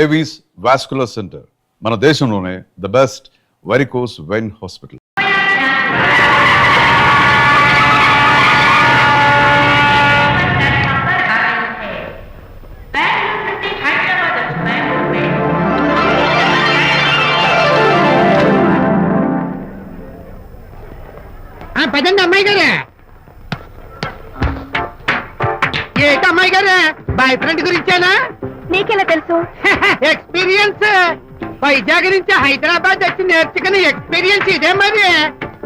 Avis vascular centre మన దేశంలోనే the best varicose vein hospital. పదండి అమ్మాయి గారే. ఏంటి అమ్మాయి గారే, బాయ్ ఫ్రెండ్ గురించేనా? నీకెలా తెలుసు? ఎక్స్పీరియన్స్. వైజాగ్ నుంచి హైదరాబాద్ వచ్చి నేర్చుకునే ఎక్స్పీరియన్స్ ఇదే మరి.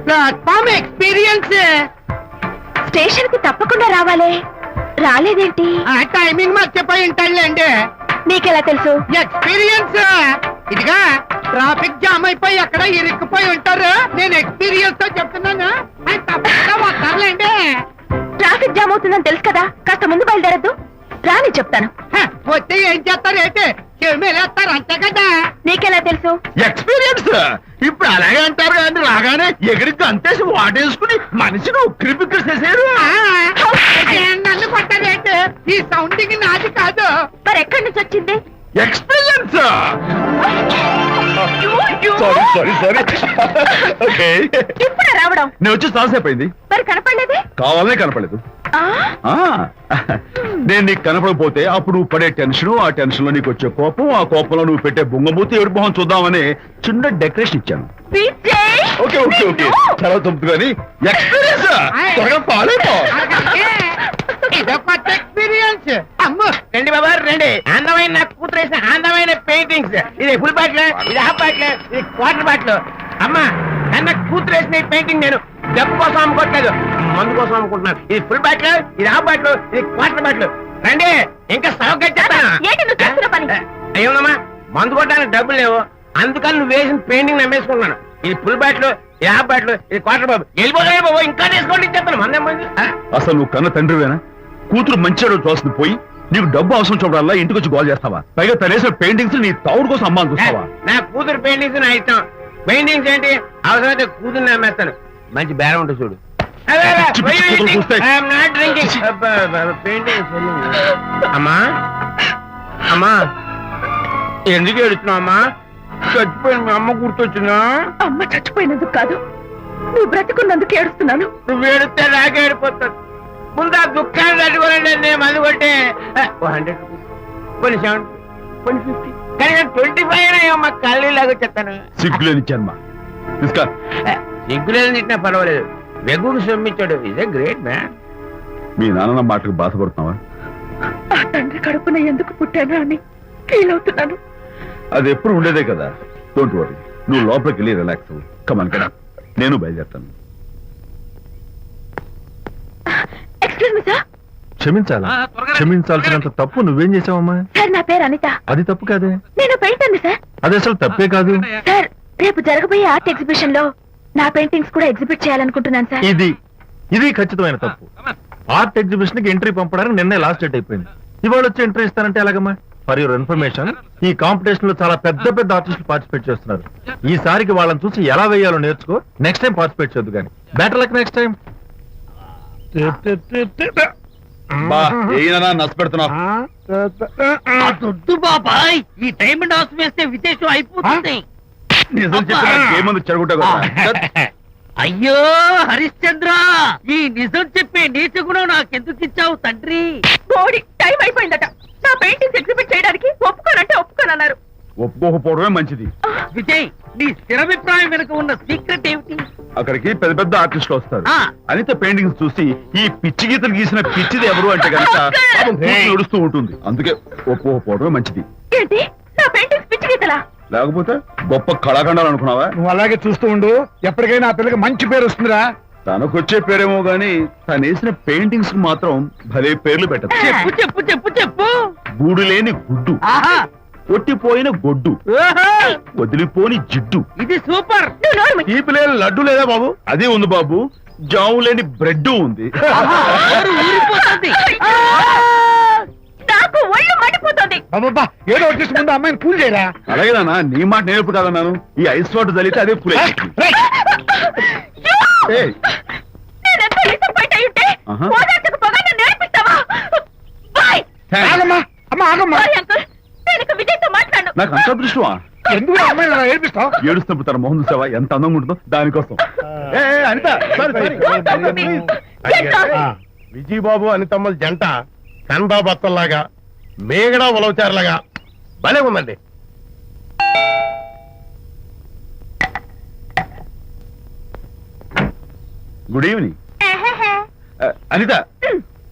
Platform experience. స్టేషన్ కి తప్పకుండా రావాలే, రాలేదేంటి? ఆ టైమింగ్ మర్చిపోయి ఉంటాడులేండి. నీకెలా తెలుసు? ఎక్స్పీరియన్స్. ఇదిగా ట్రాఫిక్ జామ్ అయిపోయి ఎక్కడ ఇరుక్కుపోయి ఉంటారు. నేను ఎక్స్పీరియన్స్ తో చెప్తున్నాను. ఆయన తప్పకుండా వస్తారులేండి. ట్రాఫిక్ జామ్ అవుతుందని తెలుసు కదా, కాస్త ముందు బయలుదేరద్దు. రాని చెప్తాను. వస్తే ఏం చేస్తారు ఏంటి, చెమేలేస్తారు అంతే కదా. నీకెలా తెలుసు? ఎక్స్పీరియన్స్. ఇప్పుడు అలాగే అంటారు కానీ రాగానే ఎగిరికి అంతేసి వాటేసుకుని మనిషిని ఉక్కిరి బిక్కిరి చేశారు. నన్ను కొట్టారేంటి? ఈ సౌండింగ్ నాది కాదు. మరి ఎక్కడి నుంచి వచ్చింది? ఎక్స్పీరియన్స్. Sorry okay. ఇప్పుడే రావడం? నేను వచ్చి చాలాసేపు అయింది. మరి కనపడలేదే? కావాలనే కనపడలేదు. నేను నీకు కనపడకపోతే అప్పుడు నువ్వు పడే టెన్షన్, ఆ టెన్షన్ లో నీకు వచ్చే కోపం, ఆ కోపంలో నువ్వు పెట్టే బొంగమూతి ఏడు మొహం చూద్దామని చిన్న డెకరేషన్ ఇచ్చాను. ఓకే ఓకే ఓకే చాలా తప్పు కానీ ఎక్స్పీరియన్స్. త్వరగా పాలేపో. ఇదో కొత్త ఎక్స్పీరియన్స్. అమ్ము రండి బాబా రండి. అందమైన నాకు కూతురు వేసిన అందమైన పెయింటింగ్స్. ఇది ఫుల్ బాటిల్, ఇది హాఫ్ బాటిల్, ఇది క్వార్టర్ బాటిల్. అమ్మా అన్న కూతురు వేసిన ఈ పెయింటింగ్ నేను డబ్బు కోసం అమ్ముకోవట్లేదు, మందు కోసం అమ్ముకుంటున్నాను. ఇది ఫుల్ బాటిల్, ఇది హాఫ్ బాటిల్, ఇది క్వార్టర్ బాటిల్. రండి ఇంకా అయ్యోమ్మా మందు కొట్టడానికి డబ్బులు లేవు, అందుకని నువ్వు వేసిన పెయింటింగ్ నమ్మేసుకుంటున్నాను. ఇది ఫుల్ బాటిల్, ఇది హాఫ్ బాటిల్, ఇది క్వార్టర్ బాబు. వెళ్ళిపోతాయి బాబు, ఇంకా తీసుకోండి చెప్తాను. మందే మంది. అసలు నువ్వు కన్న తండ్రివేనా? కూతురు మంచిగా చూస్తుంది పోయి నీకు డబ్బు అవసరం చూడాలా ఇంటికి వచ్చి గోల్ చేస్తావా? పైగా తనేసిన పెయింటింగ్స్ నీ తౌడు కోసం అమ్మాని చూస్తావా? నా కూతురు పెయింటింగ్స్ నా ఇష్టం. పెయింటింగ్స్ ఏంటి అవసరమైతే కూతురు అమ్మేస్తాను. మంచి బేరం ఉంటుంది చూడు. అమ్మా అమ్మా ఎందుకు ఏడుస్తున్నావు అమ్మా? చచ్చిపోయిన మీ అమ్మ గుర్తొచ్చిందా? అమ్మ చచ్చిపోయినందుకు కాదు, నువ్వు బ్రతికున్నందుకు ఏడుస్తున్నాను. నువ్వు ఏడితే నాకే ఏడిపోతాను. ముందు ఆ దుఃఖాన్ని తట్టుకోనండి. నేను మందు కొట్టే 100 కొన్ని 70 కొన్ని 50 కానీ 25 అయినా కళ్ళు లాగా చెప్తాను. సిగ్గులేని జన్మ. సిగ్గులేదు తిట్టినా పర్వాలేదు, వెగుడు సొమ్మించాడు. ఇదే గ్రేట్ మ్యాన్. మీ నాన్న మాటకు బాధపడుతున్నావా? ఆ తండ్రి కడుపున ఎందుకు పుట్టానా అని ఫీల్ అవుతున్నాను. అది ఎప్పుడు ఉండేదే కదా. డోంట్ వరీ, నువ్వు లోపలికి వెళ్ళి రిలాక్స్ అవ్వు. కమాన్ కదా, నేను బయలుదేరుతాను. Excuse me sir. క్షమించాలా? క్షమించాల్సినంత తప్పు నువ్వేం చేసావమ్మా? సార్ నా పేరు అనిత. అది తప్పు కాదే. నేను పెయింటర్ సార్. అది అసలు తప్పే కాదు సార్. రేపు జరగబోయే ఆర్ట్ ఎగ్జిబిషన్ లో నా పెయింటింగ్స్ కూడా ఎగ్జిబిట్ చేయాలనుకుంటున్నాను సార్. ఇది ఖచ్చితమైన తప్పు. ఆర్ట్ ఎగ్జిబిషన్ కి ఎంట్రీ పంపడానికి నిన్నే లాస్ట్ డేట్ అయిపోయింది. ఇవాళ వచ్చి ఎంట్రీ ఇస్తానంటే ఎలాగమ్మా? ఫర్ యువర్ ఇన్ఫర్మేషన్, ఈ కాంపిటీషన్ లో చాలా పెద్ద పెద్ద ఆర్టిస్టులు పార్టిసిపేట్ చేస్తున్నారు. ఈసారికి వాళ్ళని చూసి ఎలా వేయాలో నేర్చుకో. నెక్స్ట్ టైం పార్టిసిపేట్ చేయొద్దు కానీ. Better luck next time. దొద్దు బాబాయ్, ఈ టైం డాస్ వేస్తే విశేషం అయిపోతుంది. నిజం చెప్పిన ఏముంది చెడగొట్టా. అయ్యో హరిశ్చంద్ర, ఈ నిజం చెప్పే నీచ గుణం నాకెందుకు ఇచ్చావు తండ్రి? బోడి టైం అయిపోయిందట. నా పెయింటింగ్స్ ఎగ్జిబిట్ చేయడానికి ఒప్పుకోనంటే ఒప్పుకోనన్నారు. ఒప్పుకోకపోవడమే మంచిది. విజయ్, నీ స్థిరాభిప్రాయం వెనుక ఉన్న సీక్రెట్ ఏమిటి? అక్కడికి పెద్ద పెద్ద ఆర్టిస్టులు వస్తారు. ఆ. అనిత పెయింటింగ్స్ చూసి ఈ పిచ్చి గీతలు గీసిన పిచ్చిది ఎవరు అంటే కనుక నడుస్తూ ఉంటుంది. అందుకే ఒప్పుకోకపోవడమే మంచిది. ఏంటి, నా పెయింటింగ్స్ పిచ్చి గీతలా? లేకపోతే గొప్ప కళాఖండాలు అనుకున్నావా? నువ్వు అలాగే చూస్తూ ఉండు, ఎప్పటికైనా ఆ పిల్లకి మంచి పేరు వస్తుందిరా. తనకొచ్చే పేరేమో గాని తను వేసిన పెయింటింగ్స్ మాత్రం భలే పేర్లు పెట్టదు. చెప్పు చెప్పు చెప్పు చెప్పు. గూడు లేని గుడ్డు, ఆహా, కొట్టిపోయిన గొడ్డు, ఓహో, వదిలిపోని జిడ్డు, ఇది సూపర్. తీపి లేని లడ్డు లేదా బాబు? అదే ఉంది బాబు. జాము లేని బ్రెడ్ ఉంది. నోరు ఊరిపోతుంది. నాకు ఒళ్ళు మండిపోతుంది. బాబా ఏదో వచ్చేసి ముందు అమ్మాయిని పూజ చేయరా. అలాగే నాన్న, నీ మాట నేర్పు కాదన్నాను. ఈ ఐస్ వాటర్ చల్లితే అదే పూలే. నేనెంతో డిసప్పాయింట్ అయి ఉంటే ఓదార్చకపోగా నన్ను నేర్పిస్తావా? బాయ్. ఆగమ్మా, అమ్మ ఆగమ్మా. అంకుల్, నేను ఇక విజయ్తో మాట్లాడను. నాకు అంత అదృష్టమా? ఎందుకు ఆ అమ్మాయిని అలా ఏడిపిస్తావు? ఏడుస్తున్నప్పుడు తన మొహం చూసావా ఎంత అందంగా ఉంటుందో దానికోసం. ఏ, ఏ, అనిత sorry. విజయబాబు అనితమ్మల జంట కన్బా బత్తల్లాగా మేగడ ఉలవచారులాగా భలే ఉందండి. Good evening. అనిత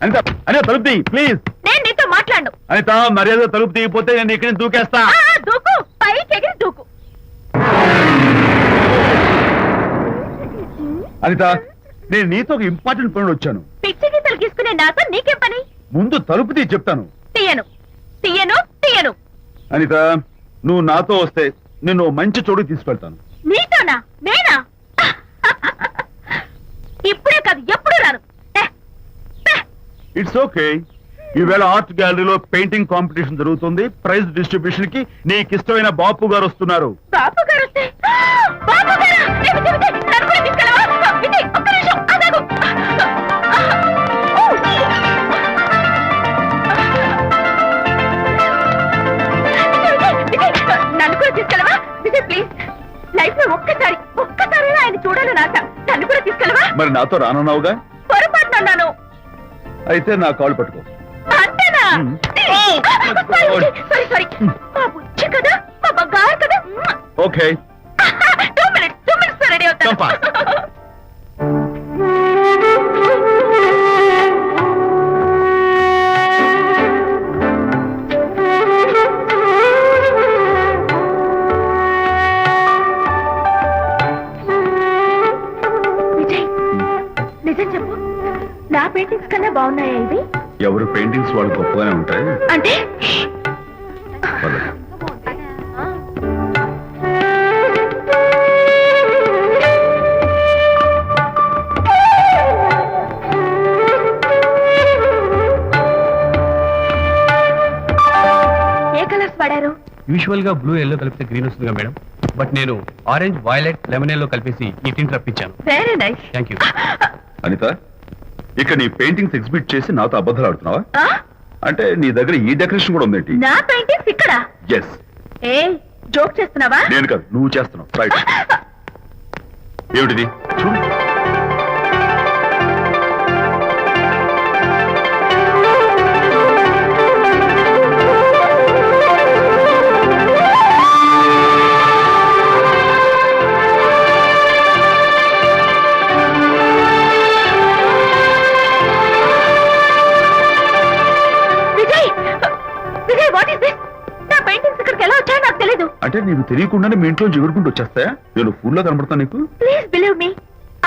అనిత అనిత తలుపు తీ ప్లీజ్. నేను నీతో మాట్లాడు. అనిత మర్యాద తలుపు తీయకపోతే నేను ఇక్కడి నుంచి దూకేస్తా. దూకు, పైకి ఎగిరి దూకు. అనిత నేను నీతో ఒక ఇంపార్టెంట్ పనులు వచ్చాను. పిచ్చి గీతలు గీసుకునే నాతో నీకేం పని? ముందు తలుపు తీ చెప్తాను. తీయను తీయను తీయను. అనిత నువ్వు నాతో వస్తే నిన్ను మంచి చోటుకి తీసుకెళ్తాను. నీతోనా? నేనా? ఇప్పుడే కాదు ఎప్పుడు రాను. It's okay. ఈవేళ ఆర్ట్ గ్యాలరీలో పెయింటింగ్ కాంపిటీషన్ జరుగుతుంది. ప్రైజ్ డిస్ట్రిబ్యూషన్ కి నీకు ఇష్టమైన బాపు గారు వస్తున్నారు. బాపు గారు వస్తే బాపు గారా? నన్ను కూడా తీసుకెళ్ళవా? విజయ్, ఒక్క నిమిషం ఆగు. నన్ను కూడా తీసుకెళ్ళవా? విజయ్ ప్లీజ్, లైఫ్ లో ఒక్కసారి ఆయన చూడాలని ఆశ. నన్ను కూడా తీసుకెళ్ళవా? మరి నాతో రానున్నావుగా? పొరపాటున అన్నాను. అయితే నా కాళ్ళు పట్టుకో. అంతేనా? సారీ మా బుజ్జి కదా, మా బంగారు కదా. ఓకే 2 minutes రెడీ అవుతాను. Come fast. విజయ్, నిజం చెప్పు, నా పెయింటింగ్స్ కన్నా బాగున్నాయా ఇవి? ఎవరు పెయింటింగ్స్ వాళ్ళు గొప్పగానే ఉంటాయి. అంటే పద. ఏ కలర్స్ వాడారు? యూజువల్ గా బ్లూ ఎల్లో కలిపితే గ్రీన్ వస్తుందిగా మేడం, బట్ నేను ఆరెంజ్ వైలెట్ లెమన్ ఎల్లో కలిపేసి ఈ టింట్ రప్పించాను. Very nice. Thank you. Anitha ఇక నీ పెయింటింగ్స్ ఎగ్జిబిట్ చేసి నాతో అబద్ధాలు ఆడుతున్నావా? అంటే నీ దగ్గర ఈ డెకరేషన్ కూడా ఉందేంటి? నా పెయింటింగ్స్ ఇక్కడ? ఎస్. ఏ జోక్ చేస్తున్నావా? నేను కాదు, నువ్వు చేస్తున్నావు. రైట్. ఏమిటిది చూడు. Vijay, what is this? నా పెయింటింగ్స్ ఇక్కడికి ఎలా వచ్చాయో నాకు తెలీదు. అంటే నీకు తెలియకుండానే మీ ఇంట్లో ఎగురుకుంటూ వచ్చేస్తాయా? నేను ఫుల్ గా కనబడతా నీకు? ప్లీజ్ బిలీవ్ మీ,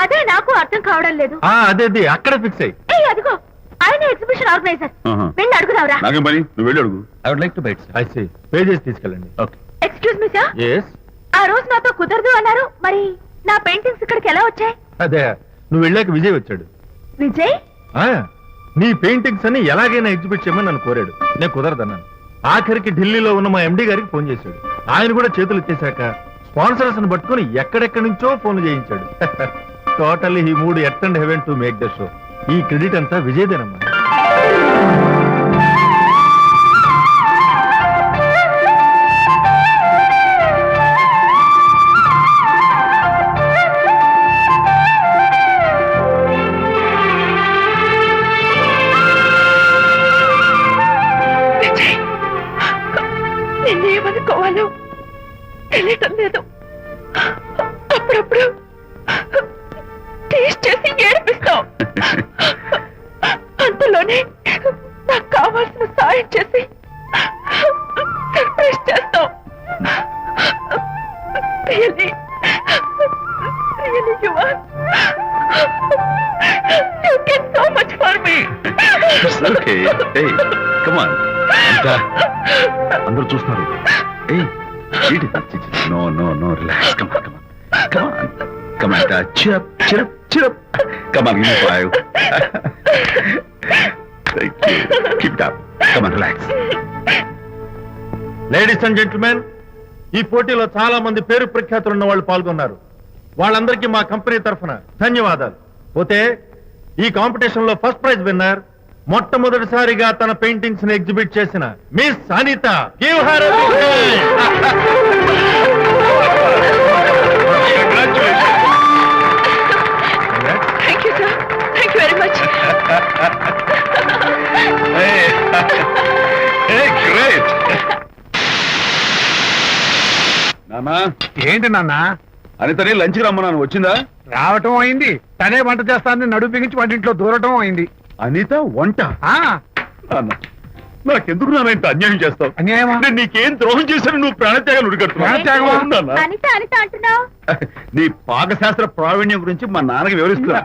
అదే నాకు అర్థం కావడం లేదు. అదే అక్కడ ఫిక్స్ అయ్యి. ఏయ్ అదిగో, ఆయన ఎగ్జిబిషన్ ఆర్గనైజర్. ఆహా. వెళ్ళి అడుగుదావరా? నాకేం పని, నువ్వు వెళ్ళి అడుగు. I would like to bite I see. Pages తీసుకెళ్ళండి. Okay. Excuse me sir, yes. ఆ రోజు నాతో కుదరదు అన్నారు, మరి నా పెయింటింగ్స్ ఇక్కడికి ఎలా వచ్చాయి? అదే నువ్వు వెళ్ళాక విజయ్ వచ్చాడు. విజయ్? నీ పెయింటింగ్స్ అన్ని ఎలాగైనా ఎగ్జిబిట్ చేయమని నన్ను కోరాడు. నేను కుదరదన్నాను. ఆఖరికి ఢిల్లీలో ఉన్న మా ఎండి గారికి ఫోన్ చేశాడు. ఆయన కూడా చేతులు ఇచ్చేశాక స్పాన్సర్స్ ని పట్టుకుని ఎక్కడెక్కడి నుంచో ఫోన్ చేయించాడు. Totally he mood earth and heaven to make the show. ఈ క్రెడిట్ అంతా విజయదేనమ్మా. నిన్నేమనుకోవాలో తెలియటం లేదు. అప్పుడప్పుడు టేస్ట్ చేసి ఏడిపిస్తావు. అంతలోనే నాకు కావాల్సిన సాయం చేసి సర్ప్రైజ్ చేస్తావు. Really, you are. You get so much for me. It's okay. Hey, come on. Anita, అందరూ చూస్తున్నారు. Hey, no, relax. Come on. Come on, Anita. Cheer up. Come on, give me 5. Thank you. Keep it up. Come on, relax. Ladies and gentlemen, ఈ పోటీలో చాలా మంది పేరు ప్రఖ్యాతులు ఉన్న వాళ్ళు పాల్గొన్నారు. వాళ్ళందరికీ మా కంపెనీ తరఫున ధన్యవాదాలు. పోతే ఈ కాంపిటీషన్ లో ఫస్ట్ ప్రైజ్ విన్నర్, మొట్టమొదటిసారిగా తన పెయింటింగ్స్ ని ఎగ్జిబిట్ చేసిన miss Anita. Give her a big hand. నానా ఏంటి నాన్న అనితని లంచ్కి రమ్మన్నాను, వచ్చిందా? రావటం అయింది, తనే వంట చేస్తానని నడుపు బిగించి వంటింట్లో దూరటం అయింది. అనిత వంట? ఆ నాన్న, నాకెందుకు నాన్న ఇంత అన్యాయం చేస్తావు? అన్యాయమా? నేను నీకేం ద్రోహం చేశాను నువ్వు ప్రాణత్యాగాలు ప్రాణత్యాగమా? ఉడికడుతున్నావు? అనిత అనిత అంటున్నావు. నీ పాకశాస్త్ర ప్రావీణ్యం గురించి మా నాన్నకి వివరిస్తున్నా.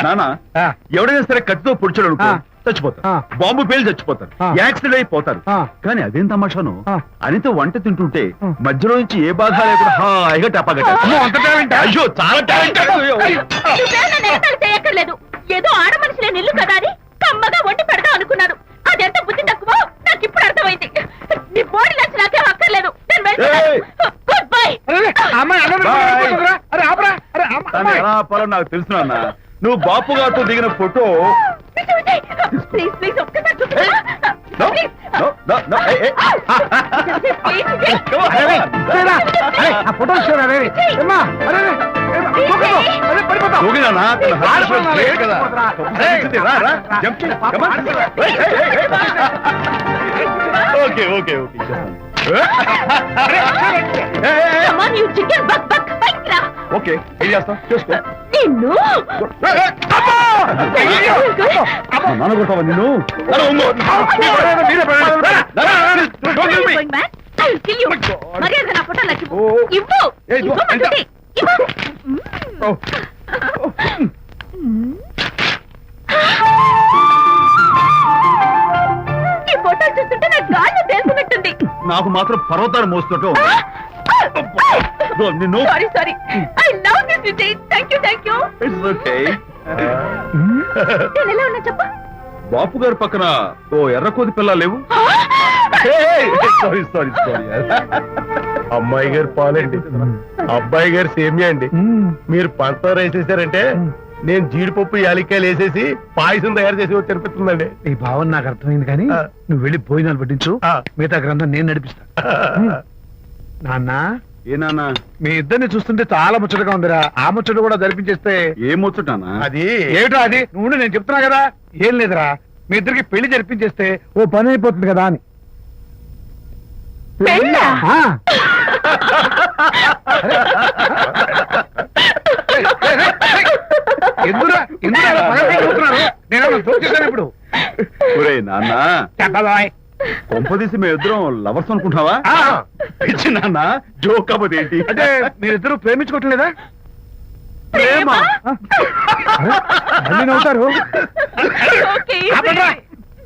నాన్న, ఆ. ఎవడైనా సరే కత్తితో పొడిచాడు అనుకో, ఆ. చచ్చిపోతారు. ఆ. బాంబు పేలి చచ్చిపోతారు, ఆ. యాక్సిడెంట్ అయిపోతారు. ఆ. కానీ అదేం తమాషాను, ఆ. అనిత వంట తింటుంటే ఆ. మధ్యలో నుంచి ఏ బాధ లేకుండా హాయిగా టపాగట్ట. అమ్మో, అంత టాలెంటా? అయ్యో చాలా టాలెంట్. నువ్వే నన్ను ఎగతాళి చేయక్కర్లేదు. ఏదో ఆడ మనుషులే నిల్లు కదా అని కమ్మగా వండి పెడదాం అనుకున్నాను. అదెంత బుద్ధి తక్కువ నాకు ఇప్పుడు అర్థమైంది. నీ బోడి లంచ్ నాకేం అక్కర్లేదు. నేను వెళ్తున్నాను. ఏయ్! Good bye. అరే, అమ్మాయి అన్నం Bye. పెట్టుకోరా. అరే ఆపరా. అరే తను అమ్మాయి. ఎలా ఆపాలో నాకు తెలుసు నాన్న. నువ్వు బాపు గారితో దిగిన ఫోటో. ప్లీజ్ ప్లీజ్ ఒక్కసారి చూపించు. No, please. no, no, no, hey, hey. Please Vijay. Come on. అరే, చూడరా. అరే, ఆ ఫోటో చూడరా. అరే, ఏమ్మా? అరే, అరే, ఏమ్మా? పోకమ్మా. అరే, పడిపోతావు. ఊగి నాన్న, తన husband was great కదా. అరే, రా, రా, jump చేయి. Come on. Hey, hey, hey, hey. Okay, okay, okay. Hey, hey, hey. Come on, you chicken buck buck. పైకి రా. Okay, ఏం చేస్తావు? చేసుకో. నిన్ను Hey, hey. అమ్మా, నాన్న కొడతావా నిన్ను? నాన్న, ఉంగు. మీరే పడండి. రా, రా, రా, రా. Don't kill me. going back. I will kill you. మర్యాదగా నా ఫోటో నాకు ఓ, ఓ. ఇవ్వు. ఏయ్, ఇదిగో, ఇవ్వమంటుంది. ఇవ్వు. Oh. ఈ ఫోటో చూస్తుంటే నాకు గాల్లో తేలుతున్నట్టుంది. నాకు మాత్రం పర్వతాలు మోస్తుంటో నిన్ను. Sorry sorry. I love this Vijay. Thank you. It's okay. నేను ఎలా ఉన్నా చెప్పు. బాపు గారి పక్కన ఓ ఎర్ర కోతి పిల్ల లేవు? Sorry sorry sorry. అమ్మాయి గారు పాలండి, అబ్బాయి గారు సేమియా అండి. మీరు పంచదార వేసేసారంటే నేను జీడిపప్పు యాలిక్కాయలు వేసేసి పాయసం తయారు చేసి తినిపిస్తుందండి. ఈ భావన నాకు అర్థమైంది కానీ ఆ. నువ్వు వెళ్ళి భోజనాలు పట్టించు. ఆ. మిగతా గ్రంథం నేను నడిపిస్తా. నాన్న, ఏ నాన్న? మీ ఇద్దరిని చూస్తుంటే చాలా ముచ్చటగా ఉందిరా. ఆ ముచ్చట కూడా జరిపించేస్తే. ఏ ముచ్చటానా? అది ఏమిటో అది? నువ్వు నేను చెప్తున్నా కదా. ఏం లేదురా, మీ ఇద్దరికి పెళ్లి జరిపించేస్తే ఓ పని అయిపోతుంది కదా అని. పెళ్ళా? ఆ. ఎందుకురా అలా పగలబడి నవ్వుతున్నారు? నేనేమన్నా జోక్ చేశాను ఇప్పుడు? ఒరే నాన్న, చెప్పబాయ్. కొంపదీసి మేము ఇద్దరం లవర్స్ అనుకుంటావా? ఆ. పిచ్చి నాన్న, జోక్ కాకపోతే ఏంటి? అంటే మీరిద్దరూ ప్రేమించుకోవట్లేదా? ప్రేమ? మళ్ళీ నవ్వుతారు. ఓకే. ఆపండ్రా.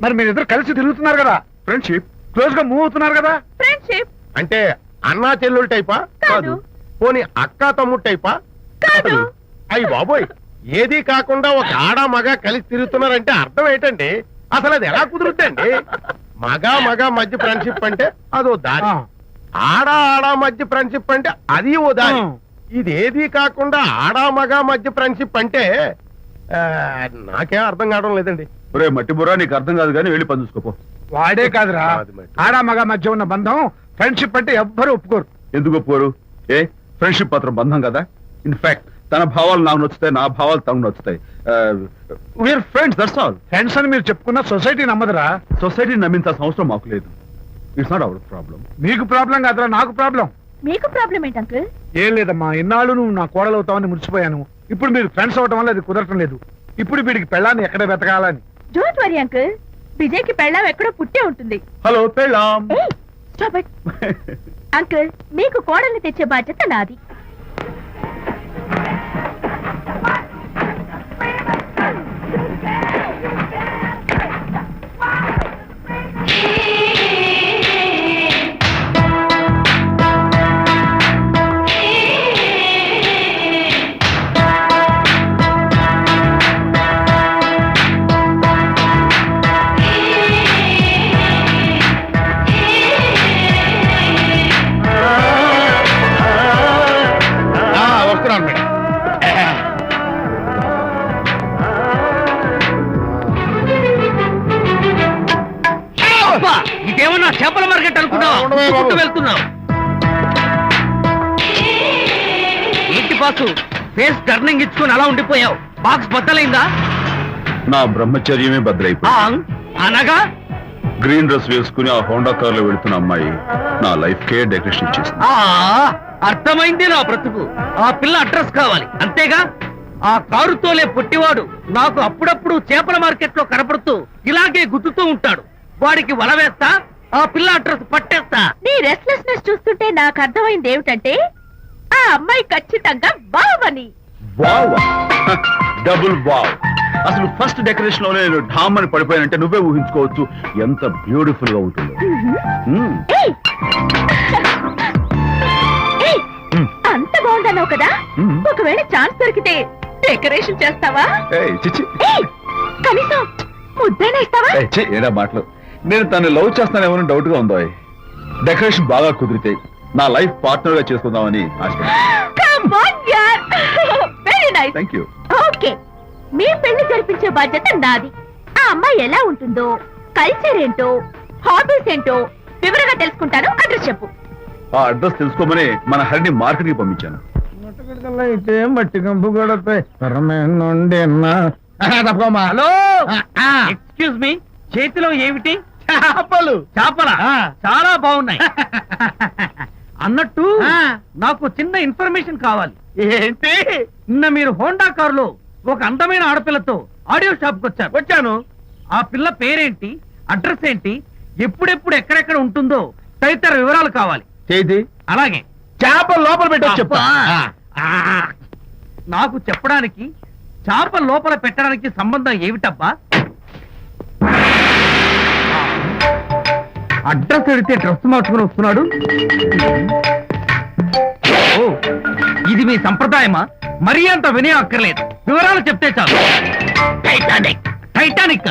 మరి మీరిద్దరు కలిసి తిరుగుతున్నారు కదా, ఫ్రెండ్షిప్. క్లోజ్ గా మూవ్ అవుతున్నారు కదా. ఫ్రెండ్షిప్ అంటే అన్నా చెల్లెలు టైపా? కాదు. పోనీ అక్కా తమ్ముడు టైపా? కాదు. అయ్యి బాబోయ్, ఏది కాకుండా ఒక ఆడ మగ కలిసి తిరుగుతున్నారంటే అర్థం ఏంటండి? అసలు అది ఎలా కుదురుద్దండి? మగ మధ్య ఫ్రెండ్షిప్ అంటే అదో దారి, ఆడ మధ్య ఫ్రెండ్షిప్ అంటే అది ఓ దారి. ఇది ఏది కాకుండా ఆడ మగ మధ్య ఫ్రెండ్షిప్ అంటే నాకేం అర్థం కావడం లేదండి. ఒరే మట్టి బుర్రా, నీకు అర్థం కాదు కానీ వెళ్ళి పని చూసుకోపో. వాడే కాదురా, అది మరి. ఆడ మగ మధ్య ఉన్న బంధం ఫ్రెండ్షిప్ అంటే ఎవ్వరు ఒప్పుకోరు. ఎందుకు ఒప్పుకోరు? ఏ ఫ్రెండ్షిప్ మాత్రం బంధం కదా. ఇన్ఫాక్ట్ తన భావాలు నాకు నచ్చుతాయి, నా భావాలు తనకు నచ్చుతాయి. We're friends, that's all. Friends అని మీరు చెప్పుకున్న సొసైటీ నమ్మదురా. సొసైటీ నమ్మించాల్సిన అవసరం మాకు లేదు. It's not our problem. నీకు ప్రాబ్లం కాదురా, నాకు ప్రాబ్లం. మీకు ప్రాబ్లం ఏంటి అంకుల్? ఏం లేదమ్మా, ఇన్నాళ్ళు నువ్వు నా కోడలు అవుతావని మురిసిపోయాను. ఇప్పుడు మీరు ఫ్రెండ్స్ అవటం వల్ల అది కుదరటం లేదు. ఇప్పుడు వీడికి పెళ్ళాన్ని ఎక్కడ వెతకాలని. డోంట్ వరీ అంకుల్, విజయ్ కి పెళ్ళాం ఎక్కడో పుట్టే ఉంటుంది. హలో పెళ్ళాం. ఏయ్, stop it. అంకుల్, మీకు కోడల్ని తెచ్చే బాధ్యత నాది. వస్తున్నాను మేడం. ఇదేమన్నా చేపల మార్కెట్ అనుకున్నావా? ఉండవే బాబు. పుట్టుకు వెళ్తున్నావు ఏంటి బాసు? ఫేస్ టర్నింగ్ ఇచ్చుకుని అలా ఉండిపోయావు. బాక్స్ బద్దలైందా? నా బ్రహ్మచర్యమే బద్దలైపోయింది. అనగా గ్రీన్ డ్రెస్ వేసుకుని ఆ హోండా కార్ లో వెళ్తున్న అమ్మాయి నా లైఫ్ కే డెకరేషన్ ఇచ్చేసింది. అర్థమైంది నా బ్రతుకు. ఆ పిల్ల అడ్రస్ కావాలి అంతేగా. ఆ కారు తోలే పొట్టివాడు నాకు అప్పుడప్పుడు చేపల మార్కెట్ లో కనపడుతూ ఇలాగే గుద్దుతూ ఉంటాడు. వాడికి వల వేస్తా, ఆ పిల్ల అడ్రస్ పట్టేస్తా. నీ రెస్ట్లెస్నెస్ చూస్తుంటే నాకు అర్థమైంది ఏమిటంటే ఆ అమ్మాయి ఖచ్చితంగా బావని. Wow, double wow. అసలు ఫస్ట్ డెకరేషన్ లో నేను ఢామ్ అని పడిపోయానంటే నువ్వే ఊహించుకోవచ్చు ఎంత బ్యూటిఫుల్ గా ఉంటుందో. మ్మ్. ఏయ్! ఏయ్! అంత బాగుందన్నావు కదా, మ్మ్. ఒకవేళ ఛాన్స్ దొరికితే డెకరేషన్ చేస్తావా? ఏయ్, చిచ్చి. ఏయ్! కనీసం ముద్దైనా ఇస్తావా? ఏయ్, ఛీ, ఏడా మాటలు. నేను తను లవ్ చేస్తానేమో డౌట్ గా ఉందో. డెకరేషన్ బాగా కుదిరితే నా లైఫ్ పార్ట్నర్ గా చేసుకుందామని ఆశ. Come on, yaar. Very nice. Thank you. Okay, మీ పెళ్లి జరిపించే బాధ్యత నాది. ఆ అమ్మాయి ఎలా ఉంటుందో, కల్చర్ ఏంటో, హాబీస్ ఏంటో వివరంగా తెలుసుకుంటాను. అడ్రస్ చెప్పు. ఆ అడ్రస్ తెలుసుకోమని మన హరిని మార్కెట్ కి పంపించాను. అయితే మట్టి కంపు కూడా హలో, ఎక్స్క్యూజ్ మీ, చేతిలో ఏమిటి? చేపలు. చేపల చాలా బాగున్నాయి. అన్నట్టు నాకు చిన్న ఇన్ఫర్మేషన్ కావాలి. ఏంటి? నిన్న మీరు హోండా కారులో ఒక అందమైన ఆడపిల్లతో ఆడియో షాప్ కు వచ్చాను. ఆ పిల్ల పేరేంటి, అడ్రస్ ఏంటి, ఎప్పుడెప్పుడు ఎక్కడెక్కడ ఉంటుందో తదితర వివరాలు కావాలి. చేతి అలాగే చేపలు లోపల పెట్టి చెప్పా. అబ్బా! నాకు చెప్పడానికి చేప లోపల పెట్టడానికి సంబంధం ఏమిటబ్బా? అడ్రస్ అడిగితే డ్రెస్ మార్చుకుని వస్తున్నాడు. ఓ, ఇది మీ సంప్రదాయమా? మరీ అంత వినయం అక్కర్లేదు, వివరాలు చెప్తే చాలు. టైటానిక్. టైటానిక్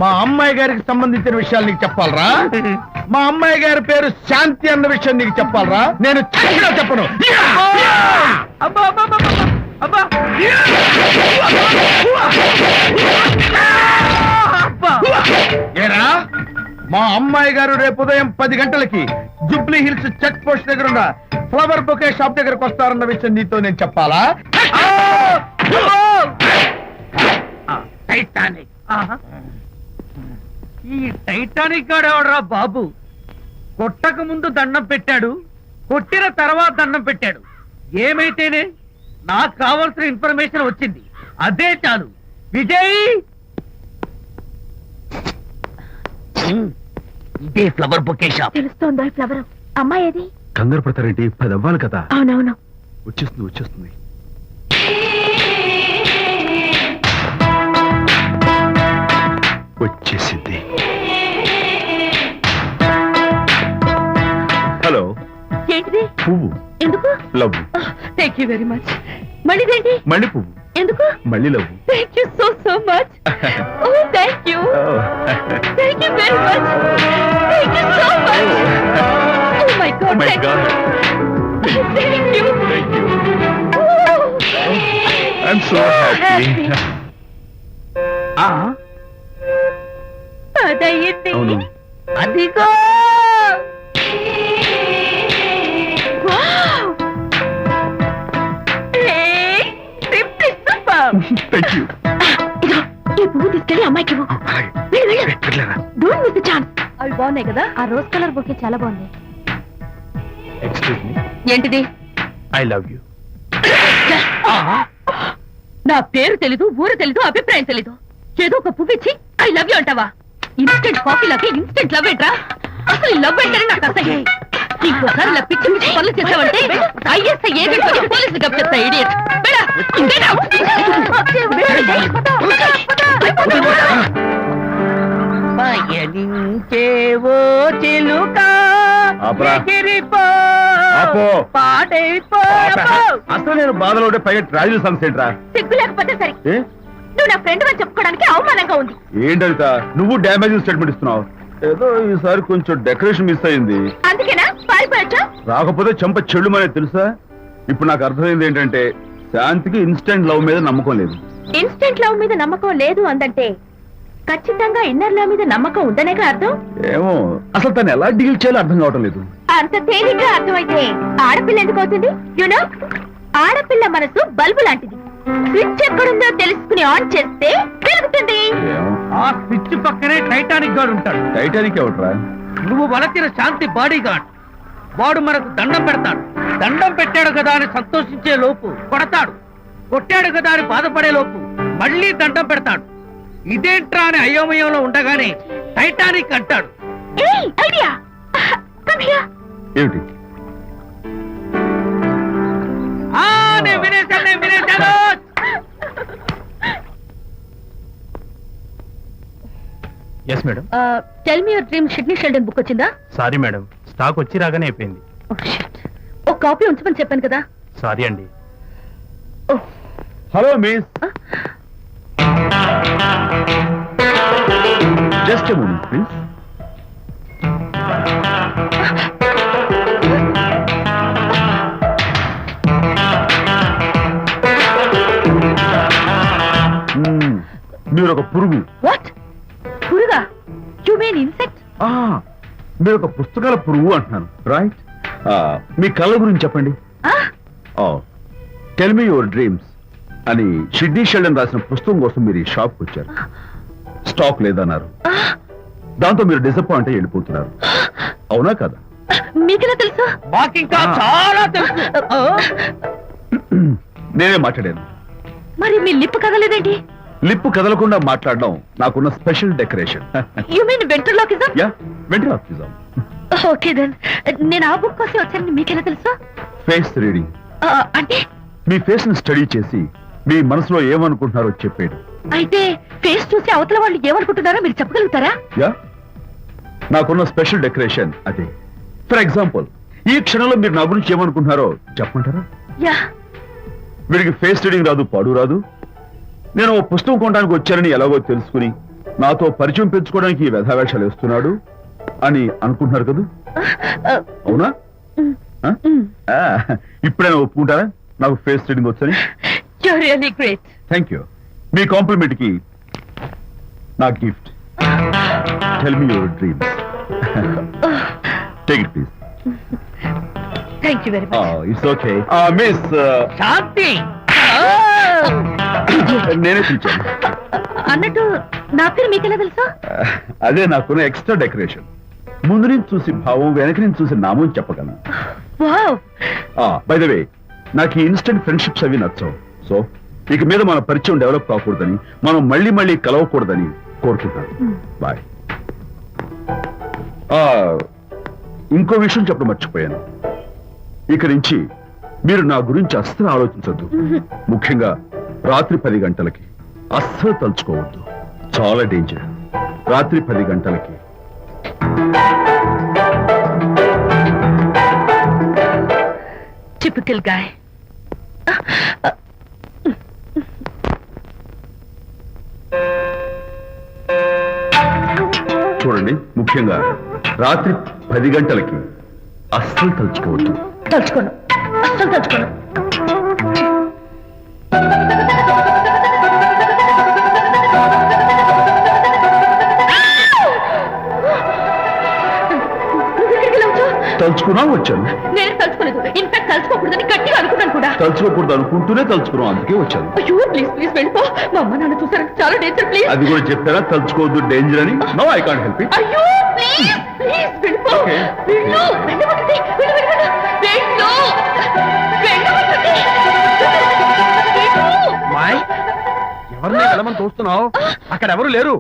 మా అమ్మాయి గారికి సంబంధించిన విషయాలు నీకు చెప్పాలరా? మా అమ్మాయి గారి పేరు శాంతి అన్న విషయం నీకు చెప్పాలరా? నేను చచ్చినా చెప్పను. అబ్బా అబ్బా అబ్బా అబ్బా అబ్బా! ఏరా, మా అమ్మాయి గారు రేపు ఉదయం 10 గంటలకి జుబ్లీ హిల్స్ చెక్ పోస్ట్ దగ్గర ఉన్న ఫ్లవర్ బొకే షాప్ దగ్గరకు వస్తారన్న విషయం నీతో నేను చెప్పాలా? టైటానిక్. ఆహా. ఈ టైటానిక్ గాడెవడరా బాబు? కొట్టక ముందు దండం పెట్టాడు, కొట్టిన తర్వాత దండం పెట్టాడు. ఏమైతేనే నాకు కావాల్సిన ఇన్ఫర్మేషన్ వచ్చింది, అదే చాలు. విజయ్, ఇదే ఫ్లవర్ బొకే షాప్. తెలుస్తోందా ఫ్లవర్? అమ్మాయి ఏది? కంగారు పడతారేంటి? 10 అవ్వాలి కదా. అవునవును. వచ్చేస్తుంది వచ్చేస్తుంది. వచ్చేసింది. హలో. ఏంటిది? పువ్వు. ఎందుకు? Love. Thank you very much. మళ్ళీదేంటి? మళ్ళీ పువ్వు. ఎందుకు? మళ్ళీ love. Thank you so much. Oh thank you. Thank you very much. Thank you so much. Oh my God. My God. Thank you. Thank you. I'm so happy. అదయ్యింది. అవును. అదిగో. Wow! ఏయ్, simply super. Thank you. ఇదిగో, ఈ పువ్వు తీసుకెళ్ళి అమ్మాయికి ఇవ్వు. వెళ్ళు, వెళ్ళు. Don't miss the chance. అవి బాగున్నాయి కదా? ఆ రోజ్ కలర్ బొకే చాలా బాగుంది. Excuse me. ఏంటిది? I love you. నా పేరు తెలీదు, ఊరు తెలీదు, అభిప్రాయం తెలీదు. ఏదో ఒక పువ్వు ఇచ్చి ఐ లవ్ యూ అంటావా? ఇన్స్టెంట్ కాఫీలకి ఇన్స్టెంట్ లవ్ ఏంట్రా? అసలు లవ్ ఏంటని నాకు అసహ్యం. ఇంకోసారి ఇలా పిచ్చి పిచ్చి పనులు చేసావంటే ఐఎస్ఐ ఏజెంట్ పోలీసులు గప్పిస్తా. ఇడియట్. పయనించేవో చిలుక ఆపరా. ఎగిరిపో, ఆపో. పాడైపో. అసలు నేను బాధలో ఉంటే పైగా ట్రాజడీ సాంగ్స్ ఏంట్రా? సిగ్గు లేకపోతే సరే, ఏ? నువ్వు నా ఫ్రెండ్ అని చెప్పుకోవడానికి అవమానంగా ఉంది. ఏంటంట నువ్వు డ్యామేజింగ్ స్టేట్మెంట్ ఇస్తున్నావు? ఏదో ఈసారి కొంచెం డెకరేషన్ మిస్ అయింది. అందుకేనా పారిపోయొచ్చా? రాకపోతే చెంప చెల్లుమనే తెలుసా? ఇప్పుడు నాకు అర్థమైంది ఏంటంటే శాంతికి ఇన్స్టెంట్ లవ్ మీద నమ్మకం లేదు. ఇన్స్టెంట్ లవ్ మీద నమ్మకం లేదు అందంటే ఖచ్చితంగా ఇన్నర్ లవ్ మీద నమ్మకం ఉందనేగా అర్థం. ఏమో అసలు తను ఎలా డీల్ చేయాలో అర్థం కావటం లేదు. అంత తేలిగ్గా అర్థమైతే ఆడపిల్ల ఎందుకు అవుతుంది? యునో, ఆడపిల్ల మనసు బల్బు లాంటిది. స్విచ్ ఎక్కడుందో తెలుసుకుని ఆన్ చేస్తే పెరుగుతుంది. ఏమో. ఆ స్విచ్ పక్కనే టైటానిక్ గార్డ్ ఉంటాడు. టైటానిక్ ఎవట్రా? నువ్వు వలచిన శాంతి బాడీ గార్డ్. వాడు మనకు దండం పెడతాడు. దండం పెట్టాడు కదా అని సంతోషించే లోపు కొడతాడు. కొట్టాడు కదా అని బాధపడే లోపు మళ్ళీ దండం పెడతాడు. ఇదేంట్రా అని అయోమయంలో ఉండగానే టైటానిక్ అంటాడు. ఐడియా. ఏమిటి? నేను వినేశాను. Yes madam. Tell me your dream Sidney Sheldon book వచ్చిందా? సారీ మేడం, స్టాక్ వచ్చి రాగానే అయిపోయింది. ఒక కాపీ ఉంచమని చెప్పాను కదా. సారీ అండి. Hello miss, just moment please. మీరు ఒక పురుగు. వాట్? పురుగా? You mean insect? మీరు ఒక పుస్తకాల పురుగు అంటున్నాను, రైట్? మీ కళ్ళ గురించి చెప్పండి. టెల్ మీ యువర్ డ్రీమ్స్ అని షిడ్నీ షెల్డన్ రాసిన పుస్తకం కోసం మీరు ఈ షాప్కి వచ్చారు. స్టాక్ లేదన్నారు. దాంతో మీరు డిసప్పాయింట్ అయ్యి వెళ్ళిపోతున్నారు. అవునా కదా? మీకెలా తెలుసు? మాకింకా చాలా తెలుసు. నేనే మాట్లాడాను. మరి మీ లిప్ కదలేదేంటి? లిప్పు కదలకుండా మాట్లాడడం నాకున్న special decoration. You mean ventriloquism? Yeah, ventriloquism. Okay then. నేను ఆ బుక్ కోసం వచ్చానని మీకెలా తెలుసు? Face reading. అంటే మీ ఫేస్ ని స్టడీ చేసి మీ మనసులో ఏమనుకుంటున్నారో చెప్పేది. అయితే ఫేస్ చూసి అవతల వాళ్ళు ఏమనుకుంటున్నారో మీరు చెప్పగలుగుతారా? యా, నాకున్న స్పెషల్ డెకరేషన్ అదే. ఫర్ ఎగ్జాంపుల్, ఈ క్షణంలో మీరు నా గురించి ఏమనుకుంటున్నారో చెప్పమంటారా? యా. వీడికి ఫేస్ రీడింగ్ రాదు, పాడు రాదు. నేను ఓ పుస్తకం కొనడానికి వచ్చానని ఎలాగో తెలుసుకుని నాతో పరిచయం పెంచుకోవడానికి ఈ వ్యధావేషాలు వేస్తున్నాడు అని అనుకుంటున్నారు కదా? అవునా? ఇప్పుడైనా ఒప్పుకుంటారా నాకు ఫేస్ రీడింగ్ వచ్చని? You are really great. Thank you. మీ కాంప్లిమెంట్ కి నా గిఫ్ట్. Tell me your dreams. Take it please. Thank you very much. It's okay. Miss Shanti. నేనే పిలిచాను. అన్నట్టు నా పేరు మీకెలా తెలుసు? అదే నాకున్న ఎక్స్ట్రా డెకరేషన్. ముందు నుంచి చూసి భావం, వెనక నుంచి చూసి నామం చెప్పగలను. వావ్. బై ద వే, నాకు ఈ ఇన్స్టెంట్ ఫ్రెండ్షిప్స్ అవి నచ్చవు. సో ఇక మీద మన పరిచయం డెవలప్ కాకూడదని, మనం మళ్ళీ మళ్ళీ కలవకూడదని కోరుకుంటాను. బాయ్. ఇంకో విషయం చెప్పడం మర్చిపోయాను. ఇక నుంచి మీరు నా గురించి అస్సలు ఆలోచించొద్దు. ముఖ్యంగా రాత్రి 10 గంటలకి అస్సలు తలుచుకోవద్దు. చాలా డేంజర్. రాత్రి 10 గంటలకి. Typical guy. చూడండి, ముఖ్యంగా రాత్రి 10 గంటలకి అస్సలు తలుచుకోవద్దు. తలుచుకోను, అస్సలు తలుచుకోను. తలుచుకున్నా వచ్చాను. నేను తలుచుకోలేదు. ఇన్ఫాక్ట్ తలుచుకోకూడదని గట్టిగా అనుకున్నాను కూడా. తలుచుకోకూడదు అనుకుంటూనే తలుచుకున్నాం, అందుకే వచ్చాను. అయ్యో ప్లీజ్ ప్లీజ్ వెళ్ళిపో. మా అమ్మ నాన్న చూసారంటే చాలా డేంజర్. ప్లీజ్. అది కూడా చెప్పారా తలుచుకోవద్దు డేంజర్ అని? No, I can't help it. అయ్యో ప్లీజ్ ప్లీజ్ వెళ్ళిపో. Okay. వెళ్ళు. వెళ్ళమంటుంది. వెళ్ళు వెళ్ళు వెళ్ళు. వెళ్ళు. వెళ్ళమంటుంది. వెళ్ళు. మాయ్, ఎవరిని వెళ్ళమని చూస్తున్నావు? అక్కడ ఎవరు లేరు.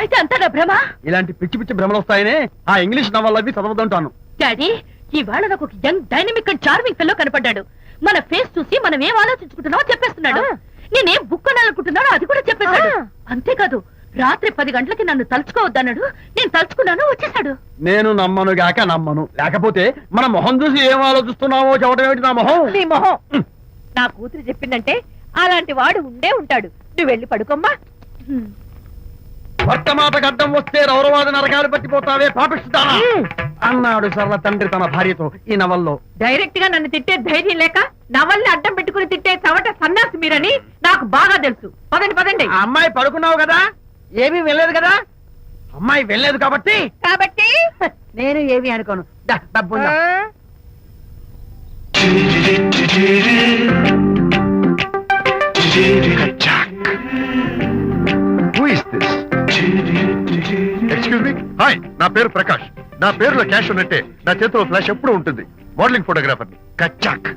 అయితే అంతా నా భ్రమ. ఇలాంటి పిచ్చి పిచ్చి భ్రమలు వస్తాయనే ఆ ఇంగ్లీష్ నవల్ అవి చదవదంటాను. డాడీ, ఇవాళ నాకు ఒక young dynamic and charming fellow కనపడ్డాడు. మన ఫేస్ చూసి మనం ఏం ఆలోచించుకుంటున్నామో చెప్పేస్తున్నాడు. నేనేం బుక్ కొనాలనుకుంటున్నానో అది కూడా చెప్పేశాడు. అంతేకాదు, రాత్రి 10 గంటలకి నన్ను తలుచుకోవద్దన్నాడు. నేను తలుచుకున్నాను, వచ్చేసాడు. నేను నమ్మను గాక నమ్మను. లేకపోతే మన మొహం చూసి ఏం ఆలోచిస్తున్నావో చెప్పడం ఏమిటి నా మొహం? నీ మొహం. నా కూతురు చెప్పిందంటే అలాంటి వాడు ఉండే ఉంటాడు. నువ్వు వెళ్ళి పడుకోమ్మా. భర్తమాట గడ్డం వస్తే రౌరవాద నరకాలు పట్టిపోతావే పాపిస్తానా అన్నాడు సరళ తండ్రి తన భార్యతో ఈ నవల్లో. డైరెక్ట్ గా నన్ను తిట్టే ధైర్యం లేక నవల్ని అడ్డం పెట్టుకుని తిట్టే చవట సన్యాసి మీరని నాకు బాగా తెలుసు. పదండి పదండి. ఆ అమ్మాయి పడుకున్నావు కదా, ఏమీ వెళ్ళలేదు కదా. అమ్మాయి వెళ్ళలేదు కాబట్టి కాబట్టి నేను ఏమీ అనుకోను. డబ్బు ఉందా? Who is this? హాయ్, నా పేరు ప్రకాష్. నా పేరులో క్యాష్ ఉన్నట్టే నా చేతిలో ఫ్లాష్ ఎప్పుడూ ఉంటుంది. మోడలింగ్ ఫోటోగ్రాఫర్ కచ్చాక్.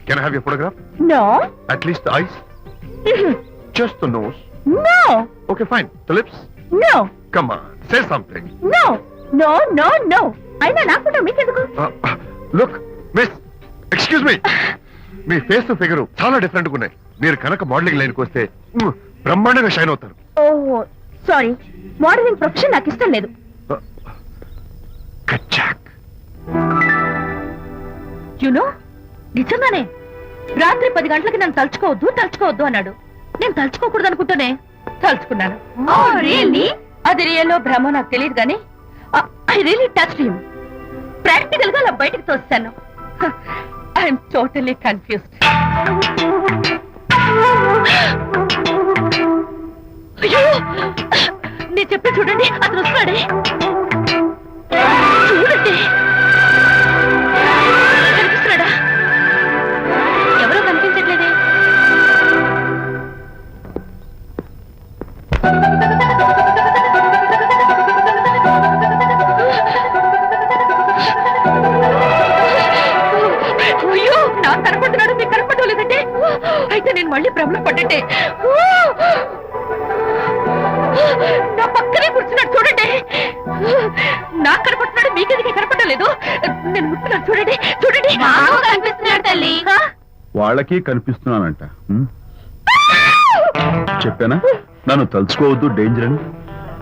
Can I have your photograph? No at least the eyes, just the nose. No okay fine. The lips? No come on, say something. No no no no అయినా నాకు మీకెందుకు? Look miss, excuse me. మీ face figure చాలా different గా ఉన్నాయి. మీరు కనుక modelling లైన్కి వస్తే బ్రహ్మాండంగా షైన్ అవుతారు. ఓ సారీ, మోడలింగ్ ప్రొఫెషన్ నాకు ఇష్టం లేదు. కచ్చాక్. యునో నిజంగానే రాత్రి 10 గంటలకి నన్ను తలుచుకోవద్దు అన్నాడు. నేను తలుచుకోకూడదు అనుకుంటూనే తలుచుకున్నాను. అది రియల్లో భ్రమ నాకు తెలియదు కానీ I really touch him. Practical గా అలా బయటకు తోస్తాను. I'm totally confused. అయ్యో, నేను చెప్పి చూడండి, అతను వస్తున్నాడే. చూడండి, కనిపిస్తున్నాడా? ఎవరో కనిపించట్లేదే. అయ్యో, నాకు కనపడుతున్నాడు, మీకు కనపడటం లేదంటే అయితే నేను మళ్ళీ భ్రమలో పడ్డంటే. నా పక్కనే కూర్చున్నాడు చూడండి. నాకు కనపడుతున్నాడు, మీకెందుకే కనపడటం లేదు? నేను ముట్టున్నాను చూడండి, చూడండి. కనిపిస్తున్నాడు తల్లి. వాళ్ళకి కనిపిస్తున్నానంట. చెప్పానా నన్ను తలుచుకోవద్దు, డేంజర్ అని.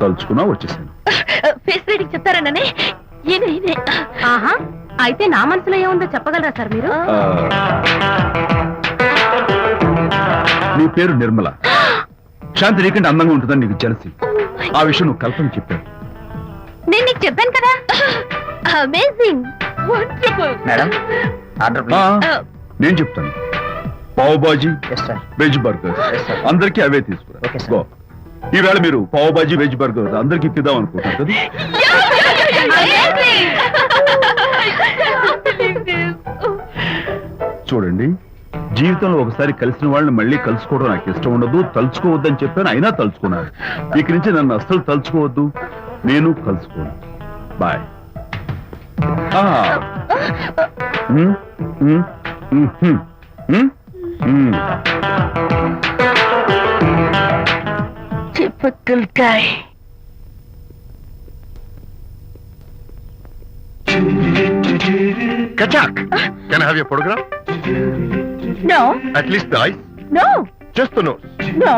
తలుచుకున్నా వచ్చేసాను. ఫేస్ రీడింగ్ చెప్తారననే. ఆహా, అయితే నా మనసులో ఏముందో చెప్పగలరా సార్ మీరు? నీ పేరు నిర్మల. శాంతి నీకంటే అందంగా ఉంటుందని నీకు తెలిసి ఆ విషయం నువ్వు కల్పన చెప్పావు. నేను నీకు చెప్పాను కదా. Amazing, wonderful. మేడం ఆర్డర్ ఆ, నేను చెప్తాను. Pav bhaji, yes sir. Veg burger, Yes, sir. అందరికీ అవే తీసుకురా. Okay, sir. గో. ఈవేళ మీరు పావ్ బాజీ, వెజ్ బర్గర్ అందరికీ ఇప్పిద్దాం అనుకుంటారు కదా. చూడండి, జీవితంలో ఒకసారి కలిసిన వాళ్ళని మళ్ళీ కలుసుకోవడం నాకు ఇష్టం ఉండదు. తలుచుకోవద్దని చెప్పాను, అయినా తలుచుకున్నాను. ఇక నుంచి నన్ను అస్సలు తలుచుకోవద్దు, నేను కలుసుకోను. బాయ్. Typical guy. కచ్చాక్. Can I have your photograph? No, at least the eyes, no, just the nose. no,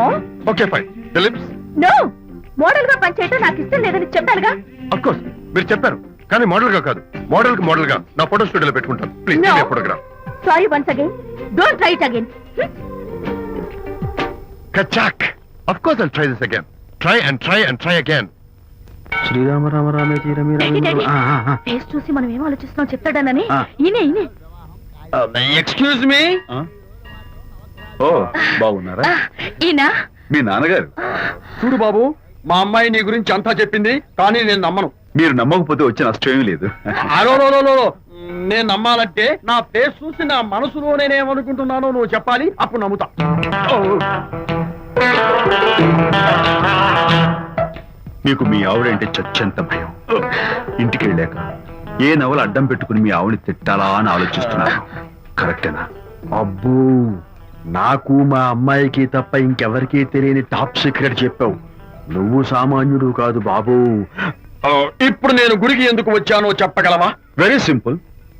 okay fine. The lips? no. Model గా పనిచేయటం నాకు ఇష్టం లేదని చెప్పానుగా. ఆఫ్ కోర్స్ మీరు చెప్పారు, కానీ మోడల్ గా కాదు. మోడల్ గా నా ఫోటో స్టూడియోలో పెట్టుకుంటాను. Please No. Photograph. Sorry once again. Don't try it again. కచ్చాక్. Of course I'll try this again. Try and try again. Srirama Rama రామే తీరమి ఫేస్ చూసి మనం ఏం ఆలోచిస్తున్నాం చెప్తాడనని. ఆ. ఈయనే. Excuse me. ఓ, బాగున్నారా? ఈయన మీ నాన్నగారు. చూడు బాబు, మా అమ్మాయి నీ గురించి అంతా చెప్పింది, కానీ నేను నమ్మను. మీరు నమ్మకపోతే వచ్చే నష్టం ఏమీ లేదు. అలో నేను నమ్మాలంటే నా ఫేస్ చూసి నా మనసులో నేనేమనుకుంటున్నానో నువ్వు చెప్పాలి, అప్పుడు నమ్ముతా. మీకు మీ ఆవిడంటే చచ్చంత భయం. ఇంటికి వెళ్ళాక ఏ నవల అడ్డం పెట్టుకుని మీ ఆవిడని తిట్టాలా అని ఆలోచిస్తున్నాను. కరెక్టేనా? అబ్బో, నాకు మా అమ్మాయికి తప్ప ఇంకెవరికీ తెలియని టాప్ సీక్రెట్ చెప్పావు. నువ్వు సామాన్యుడు కాదు బాబు. ఇప్పుడు నేను గుడికి ఎందుకు వచ్చానో చెప్పగలవా? Very simple.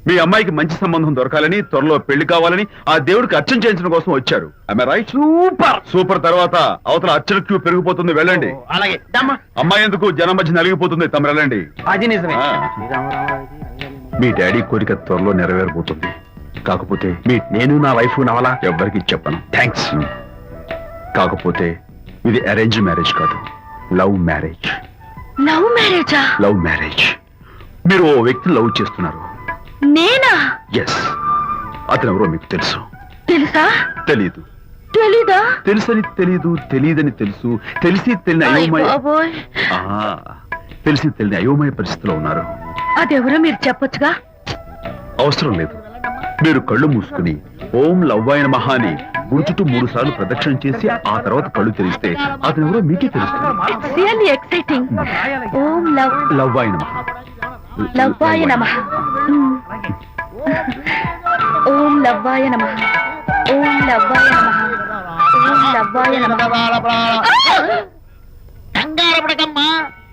మీ అమ్మాయికి మంచి సంబంధం దొరకాలని, త్వరలో పెళ్లి కావాలని ఆ దేవుడికి అర్చన చేయించడం కోసం వచ్చారు. రైట్? సూపర్. తర్వాత అవతల అర్చన క్యూ పెరిగిపోతుంది, వెళ్ళండి. అలాగే. అమ్మాయి ఎందుకు జనం మధ్య నలిగిపోతుంది, తమ వెళ్ళండి. అది నిజమే. ఆ. మీ డాడీ కోరిక త్వరలో నెరవేరబోతుంది. కాకపోతే నేను నా వైఫ్ నవల ఎవ్వరికి చెప్పను. థ్యాంక్స్. కాకపోతే ఇది అరేంజ్ మ్యారేజ్ కాదు, లవ్ మ్యారేజ్. లవ్ మ్యారేజా? Love marriage. మీరు ఓ వ్యక్తిని లవ్ చేస్తున్నారు. నేనా? ఎస్. అతను ఎవరో మీకు తెలుసు. తెలుసా? తెలీదు. తెలీదా? తెలుసని తెలీదు, తెలియదని తెలుసు, తెలిసి తెలియని అయోమయ బాబోయ్, తెలిసి తెలియని అయోమయ పరిస్థితిలో ఉన్నారు. అదెవరో మీరు చెప్పొచ్చుగా. అవసరం లేదు. మీరు కళ్ళు మూసుకుని ఓం లవ్వాయ నమః అని గుడి చుట్టూ 3 సార్లు ప్రదక్షిణ చేసి ఆ తర్వాత కళ్ళు తెరిస్తే అతను ఎవరో మీకే తెలుస్తుంది. It's really exciting. ఓం లవ్ అయిన లవ్వాయ నమః. ఓం లవ్వాయ నమః. ఓం లవ్వాయ నమః. ఓం లవ్వాయ నమః. కంగారు పడకమ్మా,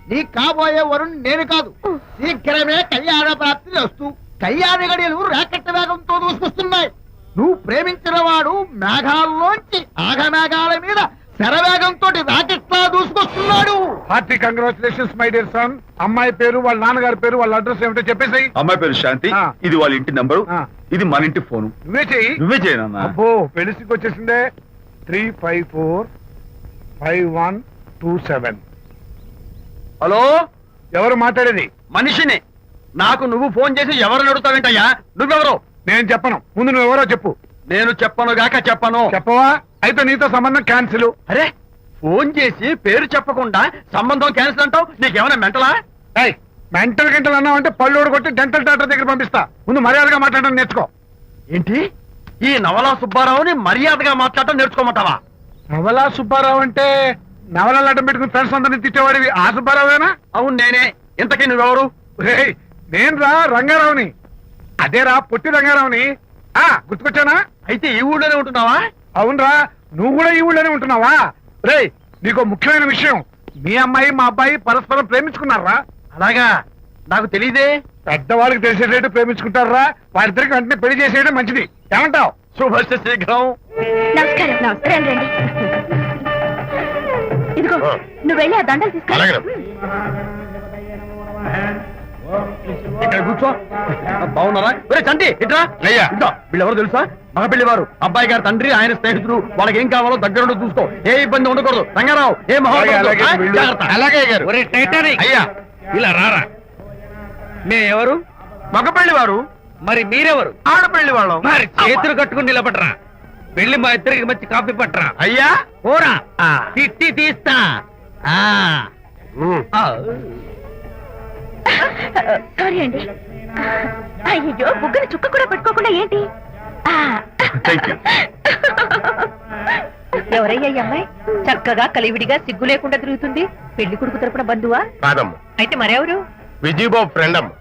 నీ కాబోయే వరుణ్ నేను కాదు. శీఘ్రమే కళ్యాణ ప్రాప్తి వస్తూ కళ్యాణ గడియలు రాకెట్ వేగంతో దూసుకొస్తున్నాయి. నువ్వు ప్రేమించిన వాడు మేఘాల్లోంచి ఆగమేఘాల మీద శరవేగంతో రాకెట్ లా దూసుకొస్తున్నాడు. Hearty congratulations my dear son. అమ్మాయి పేరు, వాళ్ళ నాన్నగారి పేరు, వాళ్ళ అడ్రస్ ఏమిటో చెప్పేసి. అమ్మాయి పేరు శాంతి, ఆ. ఇది వాళ్ళ ఇంటి నంబరు, ఆ. ఇది మన ఇంటి ఫోను. నువ్వే చెయ్యి. నువ్వే చేయనన్నా. అబ్బో పెళ్లికి వచ్చేసిందే. 3545127. హలో, ఎవరు మాట్లాడేది? మనిషిని. నాకు నువ్వు ఫోన్ చేసి ఎవరు అడుగుతావేంటయ్యా? నువ్వెవరు? నేను చెప్పను, ముందు నువ్వు ఎవరో చెప్పు. నేను చెప్పను గాక చెప్పను. చెప్పవా? అయితే నీతో సంబంధం క్యాన్సిల్. అరే, ఫోన్ చేసి పేరు చెప్పకుండా సంబంధం క్యాన్సిల్ అంటావు? నీకేమైనా మెంటలా? మెంటల్ గంటలు అన్నావు అంటే పళ్ళు కొట్టి డెంటల్ డాక్టర్ దగ్గర పంపిస్తా. ముందు మర్యాదగా మాట్లాడడం నేర్చుకో. ఏంటి, ఈ నవలా సుబ్బారావుని మర్యాదగా మాట్లాడటం నేర్చుకోమంటావా? నవలా సుబ్బారావు అంటే నవలాలు అడ్డం పెట్టుకుని ఫ్రెండ్స్ అందరినీ తిట్టేవాడివి ఆ సుబ్బారావేనా? అవును నేనే. ఇంతకీ నువ్వెవరు? రేయ్, నేను రా రంగారావుని. అదేరా పొట్టి రంగారావుని. గుర్తుకొచ్చానా? అయితే ఈ ఊళ్ళోనే ఉంటున్నావా? అవునరా, నువ్వు కూడా ఈ ఊళ్ళోనే ఉంటున్నావా? రేయ్, నీకు ముఖ్యమైన విషయం. మీ అమ్మాయి మా అబ్బాయి పరస్పరం ప్రేమించుకున్నారా? అలాగా, నాకు తెలియదే. పెద్దవాళ్ళకి తెలిసేటట్టు ప్రేమించుకుంటారా? వారిద్దరికి వెంటనే పెళ్లి చేసేయడం మంచిది. ఏమంటావు? శుభస్య శీఘ్రం. నమస్కారం. నమస్కారం రండి. ఇదిగో నువ్వు వెళ్ళి ఆ దండలు తీసుకో. ఇక్కడ కూర్చో. బాగున్నారా? ఒరే చంటి, ఇట్రా. అయ్యా. ఇట్లా, వీళ్ళెవరో తెలుసా? మగ పెళ్లి వారు, అబ్బాయి గారి తండ్రి, ఆయన స్నేహితుడు. వాళ్ళకి ఏం కావాలో దగ్గరుండి చూసుకో. ఏ ఇబ్బంది ఉండకూడదు. రంగారావు, ఏ అలాగే, అలాగే, వెళ్ళు. అలాగే గారు. ఒరే టైటానిక్, అయ్యా, ఇలా రారా. మే ఎవరు? మగ పెళ్లి వారు. మరి మీరెవరు? ఆడపెళ్లి వాళ్ళం. మరి చేతులు కట్టుకుని నిలబడరా. వెళ్ళి మా ఇద్దరికి మంచి కాఫీ పట్టరా. అయ్యా. పోరా, తిట్టి తీస్తా. ఆ. ఆ. సారీ అండి. అయ్యో, బుగ్గన చుక్క కూడా పెట్టుకోకుండా ఏంటి? Thank you. ఎవరయ్యా ఈ అమ్మాయి? చక్కగా కలివిడిగా సిగ్గు లేకుండా తిరుగుతుంది. పెళ్లి కొడుకు తరపున బంధువా? కాదమ్మ, అయితే మరెవరు? విజయబాబు ఫ్రెండ్ అమ్మ.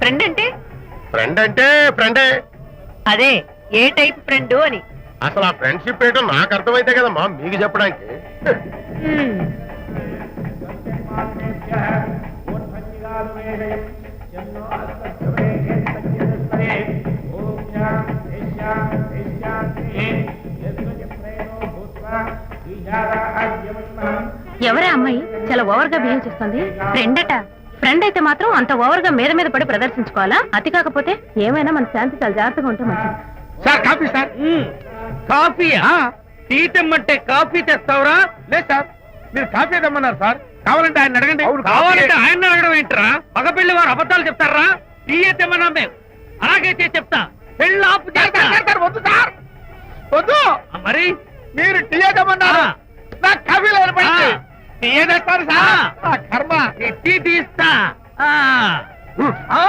ఫ్రెండ్ అంటే? ఫ్రెండ్ అంటే ఫ్రెండే. అదే, ఏ టైప్ ఫ్రెండ్ అని. అసలు ఆ ఫ్రెండ్షిప్ ఏంటో నాకు అర్థమైతే కదమ్మా మీకు చెప్పడానికి. హ్మ్. ఎవరే అమ్మాయి చాలా ఓవర్ గా బిహేవ్ చేస్తుంది? ఫ్రెండ్ అట. ఫ్రెండ్ అయితే మాత్రం అంత ఓవర్ గా మీద మీద పడి ప్రదర్శించుకోవాలా? అతి కాకపోతే ఏమైనా మన శాంతి చాలా జాగ్రత్తగా ఉంటే మంచిది. Sir coffee sir. కాఫీయా? టీ తెమ్మంటే కాఫీ తెస్తావురా? లేదు సార్, మీరు కాఫీ తెమ్మన్నారు సార్. కావాలంటే ఆయన అడగండి. కావాలంటే ఆయన అడగడం ఏంట్రా? మగ పెళ్లి వారు అబద్ధాలు చెప్తారా? టీ తెమ్మన్నా మేము. అలాగైతే చెప్తా. పెళ్ళి ఆపు చేస్తా. వద్దు సార్, వద్దు. మరి మీరు టీ తెమ్మన్నారు, నాకు కాఫీ లేదు. టీ తెస్తారు సార్. ఆ కర్మ. టీ తీస్తా. ఆ. ఆ.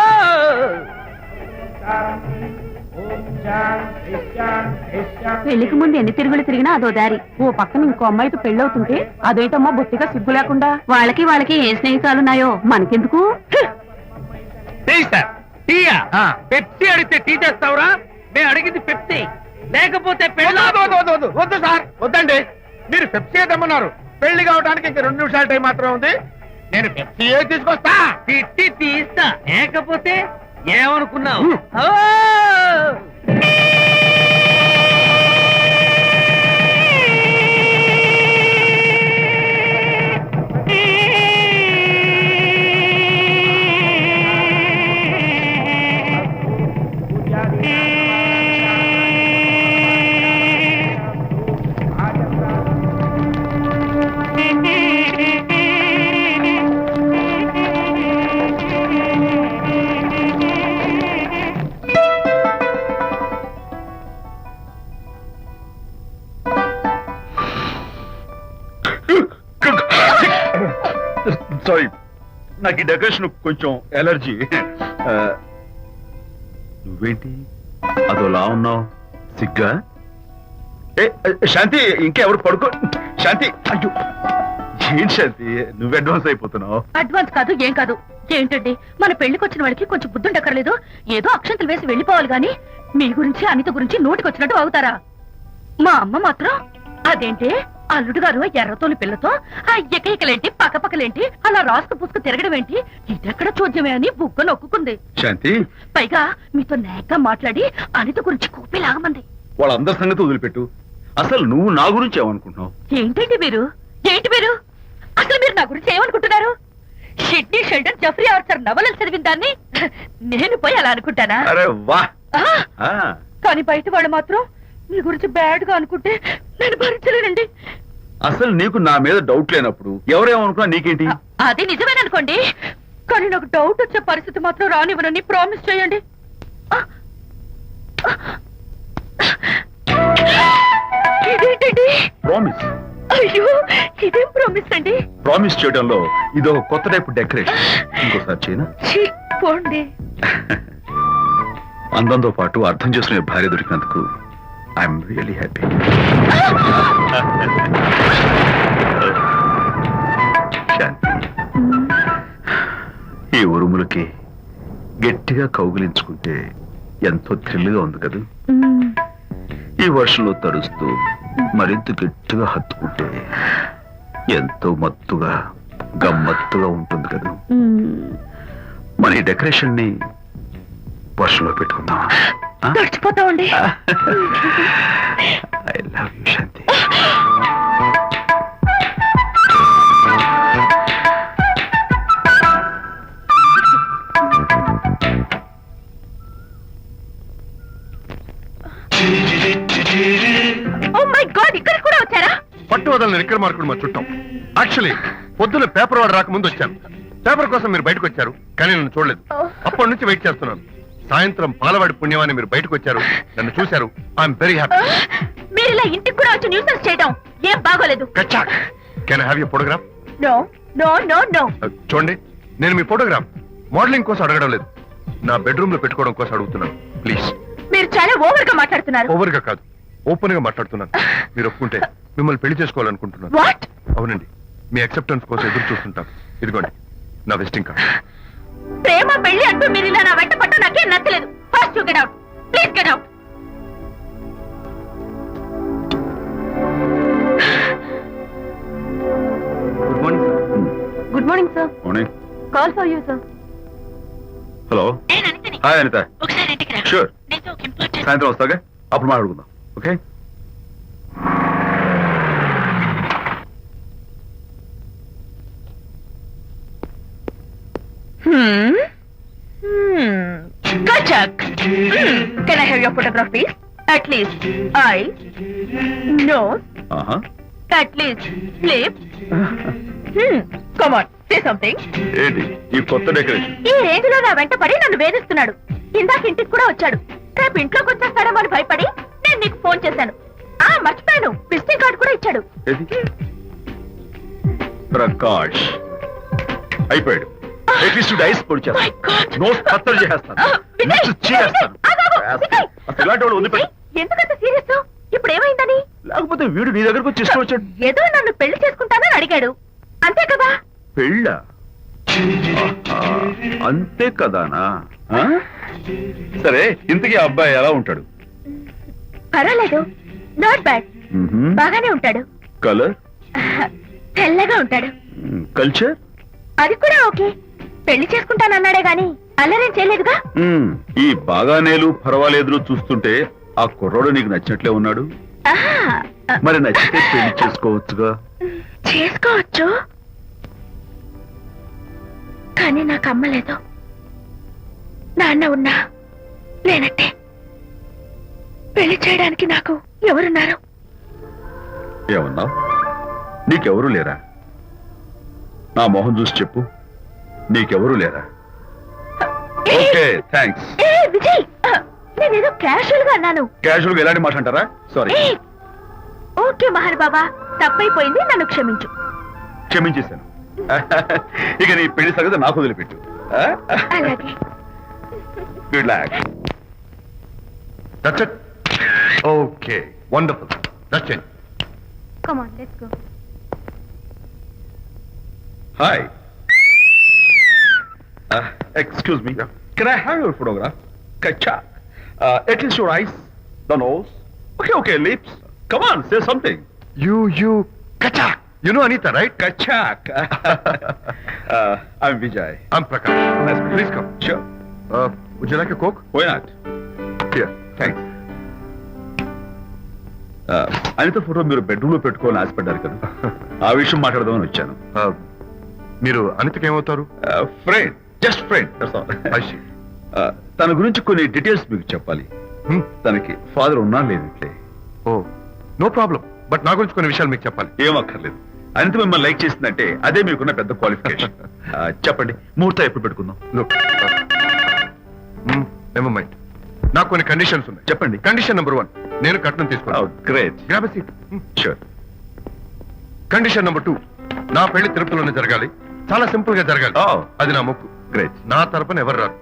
పెళ్లికి ముందు ఎన్ని తిరుగులు తిరిగినా అదో దారి. ఓ పక్కన ఇంకో అమ్మాయితో పెళ్ళవుతుంటే అదేటమ్మా బొత్తిగా సిగ్గు లేకుండా. వాళ్ళకి ఏ స్నేహితాలున్నాయో మనకెందుకు? Tea sir. టీయా? పెప్సీ అడిగితే టీ తెస్తావురా? నేను అడిగింది పెప్సీ, లేకపోతే పెళ్ళి ఆపు. వద్దు సార్, వద్దండి. మీరు పెప్సీ తెమ్మన్నారు. పెళ్లి కావడానికి ఇంక 2 నిమిషాల టైం మాత్రమే ఉంది. నేను పెప్సీ తీసుకొస్తా. తిట్టి తీస్తా. లేకపోతే ఏమనుకున్నావు? ఓ! సారీ, నాకు ఈ డెకరేషన్ కొంచెం ఎలర్జీ. నువ్వేంటి అదోలా ఉన్నావు? సిగ్గా? శాంతి ఇంకెవరు పడుకో. శాంతి అయ్యో ఏంటి శాంతి నువ్వు అడ్వాన్స్ అయిపోతున్నావు. అడ్వాన్స్ కాదు ఏం కాదు. ఏంటండి మన పెళ్లికి వచ్చిన వాడికి కొంచెం బుద్ధుండక్కర్లేదు. ఏదో అక్షంతలు వేసి వెళ్ళిపోవాలి గాని మీ గురించి అనిత గురించి నోటికొచ్చినట్టు అవుతారా? మా అమ్మ మాత్రం అదేంటి అల్లుడు గారు ఎర్రతోలి పిల్లతో ఆ ఎకైకలేంటి పక్కపక్కలేంటి అలా రాసుకు పుసుకు తిరగడం ఏంటి ఇదెక్కడ చూద్యమే అని బుగ్గ నొక్కుంది. శాంతి పైగా మీతో నేగ్గా మాట్లాడి అనిత గురించి కూపిలాగమంది. వాళ్ళందరి సంగతి వదిలిపెట్టు. అసలు నువ్వు నా గురించి ఏమనుకుంటున్నావు? ఏంటండి మీరు అసలు మీరు నా గురించి ఏమనుకుంటున్నారు? షిడ్నీ షెల్డన్ జెఫ్రీ ఆర్చర్ నవలలు చదివిన దాన్ని నేను పోయి అలా అనుకుంటానా? అరే వా. కానీ బయట వాడు మాత్రం మీ గురించి బ్యాడ్ గా అనుకుంటే నేను భరించలేనండి. అసలు నీకు నా మీద డౌట్ లేనప్పుడు ఎవరేమనుకున్నా నీకేంటి? అది నిజమేననుకోండి, కానీ నాకు డౌట్ వచ్చే పరిస్థితి మాత్రం రానివ్వనని ప్రామిస్ చేయండి. ఇదేంటండి? ప్రామిస్. అయ్యో ఇదేం ప్రామిస్ అండి? ప్రామిస్ చేయడంలో ఇదో కొత్త టైపు డెకరేషన్. ఇంకోసారి చేయనా? ఛీ, పోండి. అందంతో పాటు అర్థం చేసుకునే భార్య దొరికినందుకు ఐఎమ్ రియలీ హ్యాపీ. శాంతి ఈ ఉరుములకి గట్టిగా కౌగిలించుకుంటే ఎంతో థ్రిల్గా ఉంది కదా. ఈ వర్షంలో తడుస్తూ మరింత గట్టిగా హత్తుకుంటే ఎంతో మత్తుగా గమ్మత్తుగా ఉంటుంది కదా. మన ఈ డెకరేషన్ ని వర్షంలో పెట్టుకుందాం. తడిచిపోతామండి. I love you Shanti. Oh my God, ఇక్కడ కూడా వచ్చారా? పట్టు వదలని ఇక్కడ మార్కుడు మా చుట్టాం. యాక్చువల్లీ పొద్దున్న పేపర్ వాడు రాకముందు వచ్చాను. పేపర్ కోసం మీరు బయటకు వచ్చారు, కానీ నన్ను చూడలేదు. అప్పటి నుంచి వెయిట్ చేస్తున్నాను. సాయంత్రం పాలవాడి పుణ్యమాన్ని మీరు బయటకు వచ్చారు, నన్ను చూశారు. I'm very happy. మీరు ఇలా ఇంటికి కూడా వచ్చి న్యూసెన్స్ చేయడం ఏం బాగోలేదు. కచ్చాక్. Can I have your photograph? No no no no. చూడండి, నేను మీ ఫోటోగ్రాఫ్ మోడలింగ్ కోసం అడగడం లేదు, నా బెడ్రూమ్ లో పెట్టుకోవడం కోసం అడుగుతున్నాను. ప్లీజ్. మీరు చాలా ఓవర్ గా మాట్లాడుతున్నారు. ఓవర్ గా కాదు, ఓపెన్ గా మాట్లాడుతున్నాను. మీరు ఒప్పుకుంటే మిమ్మల్ని పెళ్లి చేసుకోవాలనుకుంటున్నాను. వాట్? అవునండి, మీ అక్సెప్టెన్స్ కోసం ఎదురు చూస్తుంటాను. ఇదిగోండి నా విజిటింగ్ కార్డ్. ప్రేమ పెళ్లి అంటూ మీరు ఇలా నా వెంట పట్ట నాకేం నచ్చలేదు. First you get out, please get out. Good morning sir. Good morning sir. Morning. Call for you sir. Hello. Hi Anita. ఒకసారి ఇంటికి రా. షూర్. నీతో ఒక ఇంపార్టెంట్. సాయంత్రం వస్తాగా, అప్పుడు మాట్లాడుకుందాం. Okay. Kachak. Can I have your photograph, please? At least eyes, nose, at least lips. Come on, say something. ఏంటి ఈ కొత్త డెకరేషన్? ఈ రేంజ్ లో నా వెంట పడి నన్ను వేధిస్తున్నాడు. ఇందాక ఇంటికి కూడా వచ్చాడు. రేపు ఇంట్లోకి వచ్చేస్తాడేమో అని భయపడి నేను నీకు ఫోన్ చేశాను. మర్చిపోయాను, విజిటింగ్ కార్డు కూడా ఇచ్చాడు. ప్రకాష్ అయిపోయాడు. డైస్ పొడి My God. నోస్ కత్తలు చేస్తాను. విజయ్, చేస్తాను. విజయ్, అసలు ఇలాంటి వాడు వదిలిపెట్టు. ఎందుకంత సీరియస్? ఇప్పుడు ఏమైందని? లేకపోతే వీడు నీ దగ్గరకు వచ్చి ఇష్టం వచ్చాడు. ఏదో నన్ను పెళ్లి చేసుకుంటానని అడిగాడు, అంతే కదా? పెళ్ళా? అంతే కదానా? ఆ? సరే, ఇంతకీ ఆ అబ్బాయి ఎలా ఉంటాడు? పర్వాలేదు, నాట్ బ్యాడ్. బాగానే ఉంటాడు. కలర్? తెల్లగా ఉంటాడు. కల్చర్? అది కూడా ఓకే. పెళ్లి చేసుకుంటానన్నాడే గాని అల్లరేం చేయలేదుగా. ఈ బాగానేలు పర్వాలేదులు చూస్తుంటే ఆ కుర్రోడు నీకు నచ్చినట్లే ఉన్నాడు. మరి నచ్చితే పెళ్లి చేసుకోవచ్చుగా. చేసుకోవచ్చు, కానీ నాకు అమ్మ లేదు, నాన్న ఉన్నా లేనట్టే. పెళ్లి చేయడానికి నాకు ఎవరున్నారు? ఏమన్నావు? నీకెవరూ లేరా? నా మొహం చూసి చెప్పు, నీకెవరూ లేరా? Okay, thanks. విజయ్, నేనేదో క్యాషువల్ గా అన్నాను. క్యాజువల్ గా ఎలాంటి మాట అంటారా? సారీ. ఓకే మహర్ బాబా, తప్పైపోయింది, నన్ను క్షమించు. క్షమించేశాను. ఇక నీ పెళ్లి సంగతి నాకు వదిలిపెట్టు. అలాగే. Good luck. That's it. Okay, wonderful. Dress change. Come on, let's go. Hi excuse me can I have your photograph కచ్చా at least your eyes the nose okay lips come on say something you కచాక్. You know Anita, right? కచాక్ I'm Vijay I'm Prakash. Nice. Please come. Sure Would you like a Coke? Why not Here. Thanks Anita photo మీరు bedroom లో పెట్టుకోవాలని ఆశపడ్డారు కదా ఆ విషయం మాట్లాడదామని వచ్చాను మీరు అనితకి ఏమవుతారు? Friend just friend I see. తన గురించి కొన్ని డీటెయిల్స్ మీకు చెప్పాలి తనకి ఫాదర్ ఉన్నా లేదు ఇట్లే ఓ నో ప్రాబ్లం. బట్ నా గురించి కొన్ని విషయాలు మీకు చెప్పాలి. ఏం అక్కర్లేదు అనిత మిమ్మల్ని లైక్ చేసిందంటే అదే మీకున్న పెద్ద క్వాలిఫికేషన్ చెప్పండి ముహూర్తం ఎప్పుడు పెట్టుకుందాం Look, never mind. నాకు కొన్ని కండిషన్స్ ఉన్నాయి. చెప్పండి కండిషన్ నెంబర్ 1, నేను కట్నం తీసుకోవాలి. Great grab a seat. Sure condition number 2, నా పెళ్లి తిరుపతిలోనే జరగాలి. చాలా సింపుల్ గా జరగాలి. Oh. అది నా మొక్కు. గ్రేట్ నా తరపున ఎవరు రారు.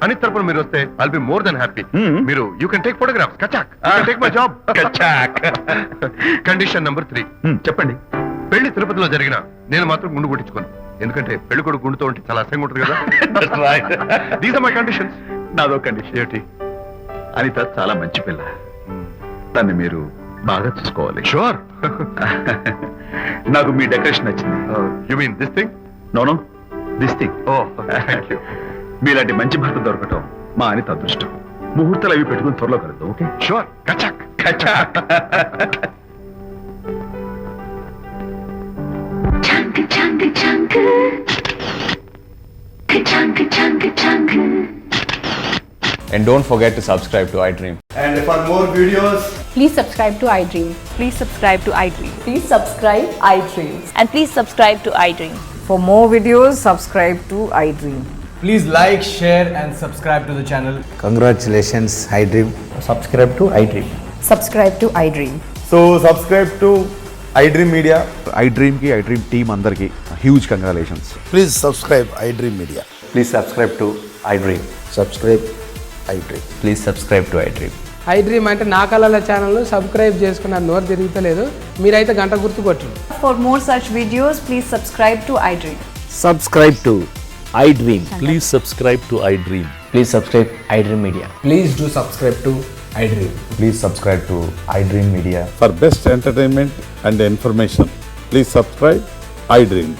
అని తరపున మీరు వస్తే I'll be more than happy. మీరు యూ కెన్ టేక్ ఫోటోగ్రాఫ్స్. కచాక్ టేక్ మై జాబ్. కచాక్ కండిషన్ నెంబర్ 3, చెప్పండి పెళ్లి తిరుపతిలో జరిగిన నేను మాత్రం గుండు కొట్టించుకోను. ఎందుకంటే పెళ్లి కొడుకు గుండుతో ఉంటే చాలా అసహ్యంగా ఉంటుంది కదా. These are my conditions. నాదో కండిషన్ ఏంటి అనిత చాలా మంచి పిల్ల తన్ని మీరు బాగా చూసుకోవాలి షూర్. నాకు మీ డెకరేషన్ నచ్చింది you mean this thing? No no this thing oh thank you. మీలాంటి మంచి భర్త దొరకటం మా అనిత అదృష్టం. ముహూర్తాలు అవి పెట్టుకుని త్వరలో కలుద్దాం ఓకే షూర్. కచాక్. కచాక్ Chunk, chunk, chunk. Chunk, chunk, chunk. And don't forget to subscribe to iDream. And for more videos, Please subscribe to iDream. Please subscribe to iDream. Please subscribe iDream. And please subscribe to iDream. For more videos, subscribe to iDream. please like, share and subscribe to the channel. Congratulations, iDream. Subscribe to iDream. Subscribe to iDream. So subscribe to iDream Media. iDream కి iDream team అందరికి huge congratulations. Please subscribe iDream Media. Please subscribe to iDream. Subscribe iDream. Please subscribe to iDream. iDream అంటే నా కళల channel subscribe చేసుకున్న నోరు తిరుగుతలేదు. మీరైతే గంట గుర్తు కొట్టండి. For more such videos, please subscribe to iDream. Subscribe to iDream. Please subscribe to iDream. Please subscribe iDream Media. Please do subscribe to iDream. Please subscribe to iDream Media. For best entertainment and information please subscribe iDream.